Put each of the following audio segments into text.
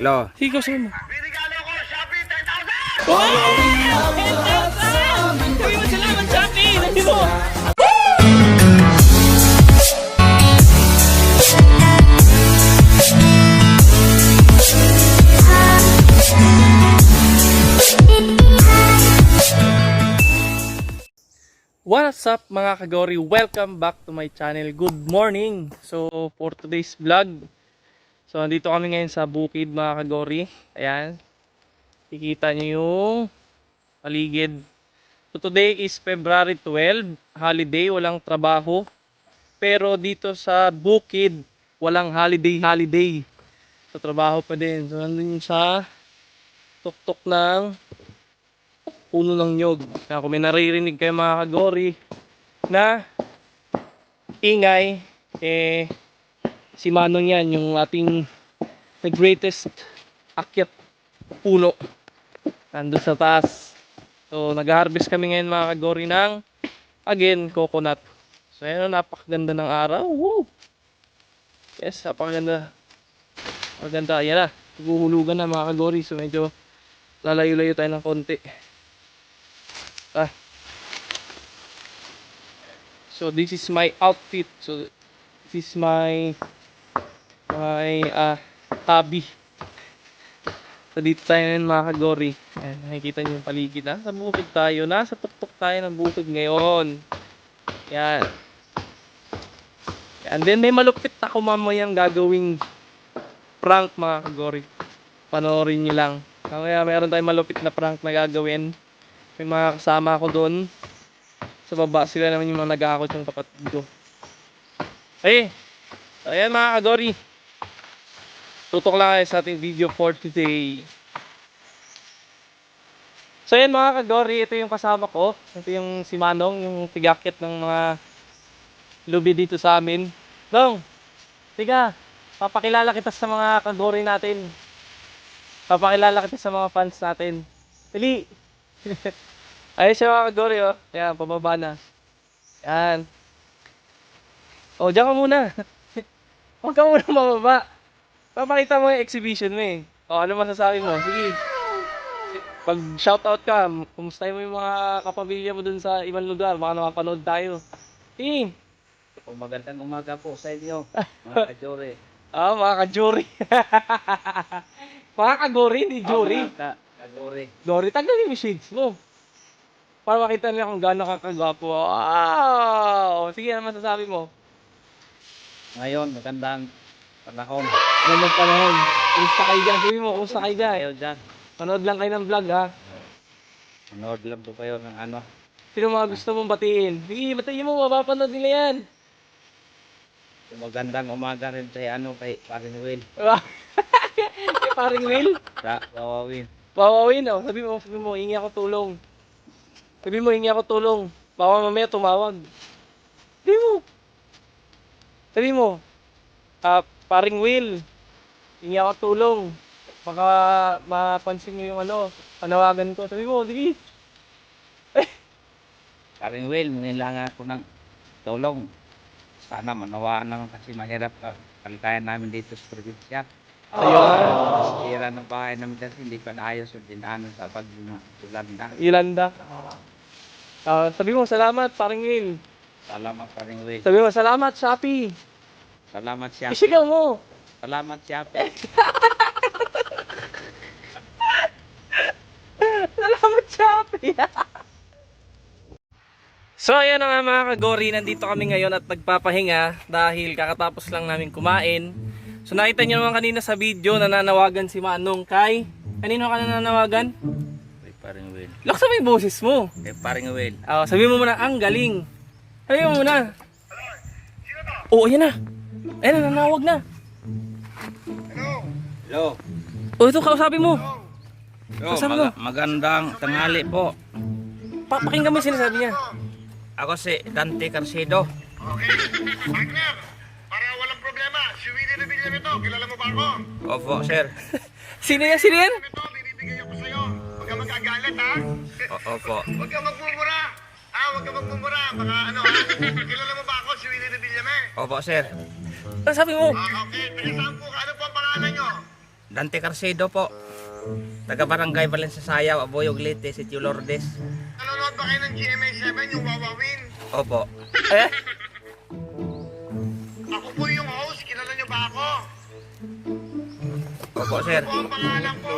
Lo. Sige, kasi mo. Binigalo ko, Shopee, 10,000! Wow! 10,000! Sabi mo, salamat, Shopee! Sabi mo! What's up mga kagori? Welcome back to my channel. Good morning! So for today's vlog, so nandito kami ngayon sa bukid mga kagori. Ayan, kikita nyo yung paligid. So today is February 12, holiday, walang trabaho. Pero dito sa bukid, walang holiday. So trabaho pa din. So nandun sa tuktok ng puno ng nyog. Kaya kung may naririnig kayo mga kagori na ingay, si Manong yan, yung ating the greatest akyat puno. Nandun sa taas. So nag-harvest kami ngayon mga kagori ng, again, coconut. So ayan, napakaganda ng araw. Woo! Yes, napakaganda. Maganda, ayan na. Naguhulugan na mga kagori. So medyo lalayo-layo tayo ng konti. So this is my outfit. So this is my hobby. So dito tayo ngayon mga kagori. Ayan, nakikita niyo yung paligid. Nasa bukid tayo. Nasa tuktok tayo ng bukid ngayon. Yan. And then may malupit ako mamayang gagawing prank mga kagori. Panoorin nyo lang. Kaya meron tayong malupit na prank na gagawin. May mga kasama ko doon. Sa baba sila naman yung mga nag-aakot yung kapatid ko. Okay. So ayan mga kagori. Tutok lang kayo sa ating video for today. So ayan mga kagori. Ito yung kasama ko. Ito yung si Manong. Yung tigakit ng mga lubi dito sa amin. Dong! Tiga! Papakilala kita sa mga kagori natin. Papakilala kita sa mga fans natin. Dali! Ayun siya mga kagori, oh. Yan, pababa na. Yan. O, diyan ka muna. Huwag ka muna mababa. Papakita mo yung exhibition mo eh. O, ano masasabi mo? Sige. Pag shoutout ka, kumustahin mo yung mga kapamilya mo dun sa ibang lugar. Baka nakapanood tayo. Sige. Magandang umaga po sa inyo, mga kajore. Mga kajuri. Mga kagori, di juri. Kajore. Dory, tanggalin yung shades mo. Para makita nila kung gaano ka kagwapo. Wow! Sige, ano masasabi mo? Ngayon, magandang panahon. Magandang panahon. Kumusta kayo dyan? Sabi mo, kumusta kayo dyan? Kayo dyan. Panood lang kayo ng vlog, ha? Manood lang po kayo ng ano. Sino mga gusto mong batiin? Sige, batiin mo, mapapanood nila yan. Magandang umaga rin sa ano, kay Paring Will. Kaya paring Will? Sa Wawawin. Wawawin, oh. Sabi mo, hingi ako tulong. Sabi mo, hingi ako tulong. Baka mamaya tumawag. Sabi mo, paring Will, hingi ako tulong. Baka mapansin nyo yung ano, panawagan ko. Sabi mo, sige. Paring Will, nilangan ako ng tulong. Sana manawaan naman kasi mahirap kalikayan namin dito sa probinsya. Ayun. Sira ng bahay namin kasi hindi pa naayos yung dinaanan sa pag-ulanda. Ilanda. Sabi mo, salamat, paring Will. Salamat Paring Will. Sabi mo, salamat, Shopee. Salamat siya. Isigaw mo. Salamat siya. Salamat, Shopee. So ayan na nga mga kagori, nandito kami ngayon at nagpapahinga dahil kakatapos lang namin kumain. So nakita nyo naman kanina sa video, nananawagan si Manong kay... Kanino ka nananawagan? Kay Paring Will. Laksa mo yung boses mo. Kay Paring Will. Sabi mo muna, ang galing. Sabi mo muna. Oo, ayan na. Ayan na, nanawag na. Hello. Ito, kausapin mo. Hello. Kasama mo. Magandang tanghali po. Pakinggan mo yung sinasabi niya. Ako si Dante Carcedo. Okay, partner, para walang problema, si Willie Revilla nito, kilala mo ba ako? Opo, sir. Sino yan? Sino yan? Ito, binibigay ako sa'yo. Huwag ka magkagalit, ha? Opo. Huwag ka magmumura. Huwag ka magmumura. Baka ano, ha? Kilala mo ba ako, si Willie Revilla, me? Opo, sir. Ano sabi mo? Okay, taga saan po ka? Ano po ang pangalan nyo? Dante Carcedo po. Taga Barangay Valencia Sayaw, Aboyog Leyte, Sitio Lourdes. Nanonood ba kayo ng GMA7, yung Wawawin? Opo. Eh? Ako po yung host, kilala niyo ba ako? Opo, sir. Ako ang pangalan ko.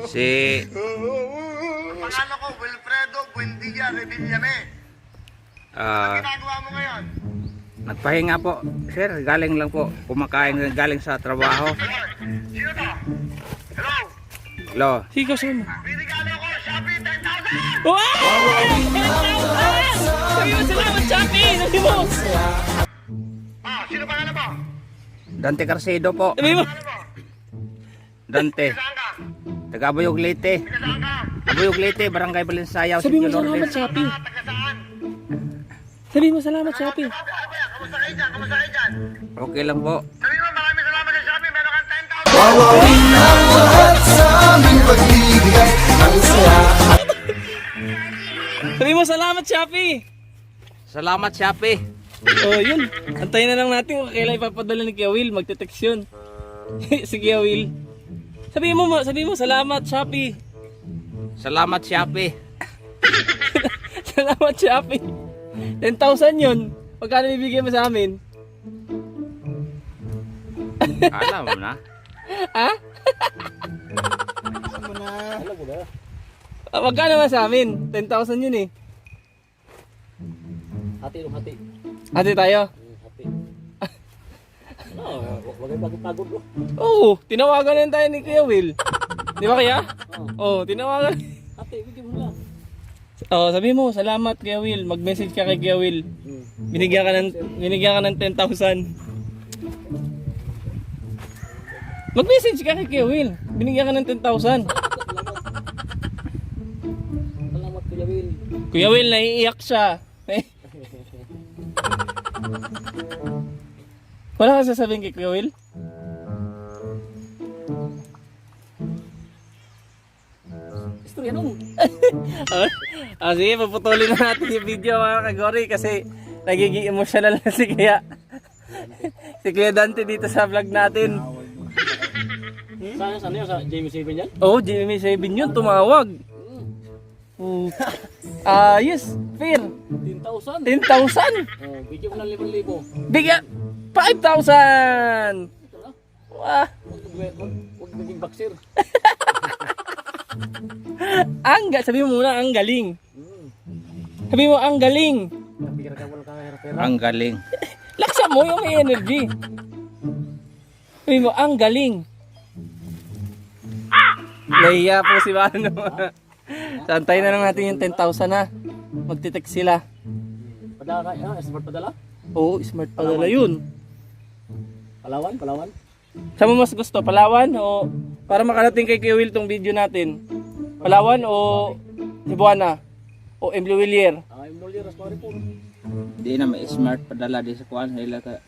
Si... Ang pangalan ko, Wilfredo Buendia Revillame. Ano ginagawa mo ngayon? Nagpahinga po. Sir, galing lang po. Kumakain galing sa trabaho. Sino to? Hello? Hello. Sige, sino? Binigalo ko, Shopee, 10,000! Wow! 10,000! Sabi mo, salamat, Shopee! Sabi mo! Sino pangalan mo? Dante Carcedo po. Sabi mo! Ano mo? Dante. Saan ka? Taga Aboyog Leyte. Taga saan ka? Aboyog Leyte, Barangay Valencia Sayaw, Sabi mo, Sitio salamat, Lourdes. Shopee! Taga saan? Sabi mo, salamat, Shopee! Sabi, ano ba yan? Kamusta kayo dyan? Kamusta kayo dyan? Okay lang po. Sabi mo, maraming salamat sa Shopee. Meron kang 10,000! Sabi mo, salamat, Shopee! Salamat, Shopee. Oh, yun. Antayin na lang natin kung kailan ipapadala ni Kuya Will. Magte-text yun. Si Kuya Will. Sabi mo, salamat, Shopee. Salamat, Shopee. Salamat, Shopee. 10,000 yun. Pagkano bibigyan mo sa amin? Alam mo na. Ha? Magkano ba sa amin? 10,000 yun eh. Hati dong hati. Ate tayo? Hati. Wag ay pagod bro. Oo, tinawagan na tayo ni Kuya Will. Di ba kaya? Oo, tinawagan. Hati, bigyan mo lang. Oo, sabi mo, salamat Kuya Will. Mag-message ka kay Kuya Will. Binigyan ka ng 10,000. Mag-message ka kay Kuya Will. Binigyan ka ng 10,000. Salamat Kuya Will. Kuya Will, naiiyak siya. Wala ka sasabihin kay Kuya Will? Istorya nung. Sige, paputulin na natin yung video mga kagori kasi nagiging emotional na si Kuya Dante dito sa vlog natin. Saan yun? Sa Jamie 7 yan? Oh, Jimmy 7 yun, tumawag. Yes, fair. 10,000. 10,000. Bigyan mo ng 5,000. Bigyan 5,000. Wah, Huwag maging boxer. sabi mo muna, ang galing. Sabi mo, ang galing. Napira ka wala ka pera. Ang galing. Laksa mo yung may energy. Sabi mo, ang galing. Nahiya po si Mano. Santay na lang natin yung 10,000 na. Magtitext sila. Padala ka, smart padala? Oo, smart padala yun. Palawan? Saan mo mas gusto? Palawan o para makarating kay Kuya Will tong video natin? Palawan o Cebuana? O Emblewillier? Ay, muli raspari po. Di na may smart padala di sa kuan ila ka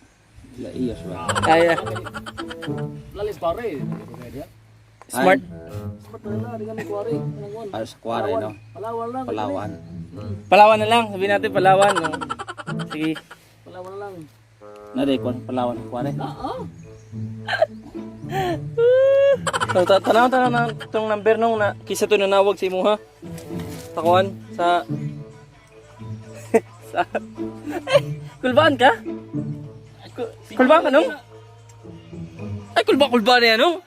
ila iyos ba. Kaya. Lalis pare. Smart. Smart padala, di kami kuwari. Para sa kuwari no. Palawan lang. Palawan. Palawan na lang. Sabihin natin Palawan. No? Sige. Palawan lang. Nari kuan Palawan kuwari. So, tanaw na itong number nung na kisa to nanawag si Imuha. Takuan sa sa kulbaan ka? Kulbaan ka nung? Ay, kulbaan na yan nung?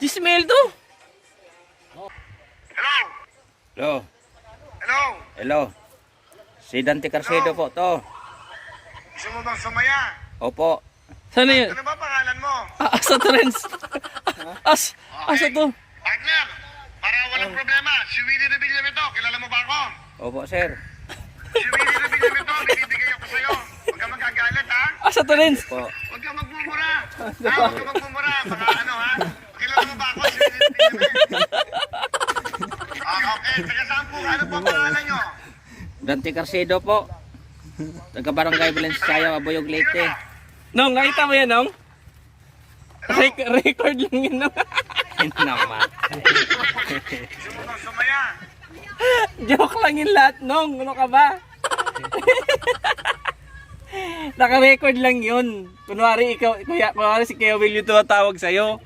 Gismail to? Hello? Hello. Hello? Hello. Si Dante Carcedo po to. Gusto mo bang sumaya? Opo. Sana yun? Ano ba pangalan mo? Asa to, Renz? Asa to? Partner, para walang problema, si Willie Revillame to. Kilala mo ba ako? Opo, sir. Si Willie Revillame to, binibigay ako sa'yo. Huwag ka magagalit, ha? Asa to, Renz? Po. Huwag ka magmumura. Huwag ka magmumura. Baka ano, ha? Kilala mo ba ako, si Willie Revillame? Okay, taga saan po? Ano po pangalan nyo? Dante Carcedo po. Taga Barangay Valencia Sayaw, Aboyog Leyte. Nong, nakita mo yan, Nong? Record lang yun, Nong. Hindi naman. Gusto mo bang sumaya? Joke lang yung lahat, Nong. Ano ka ba? Naka-record lang yun. Kunwari ikaw, kunwari si Kuya Will yung tumatawag sa'yo.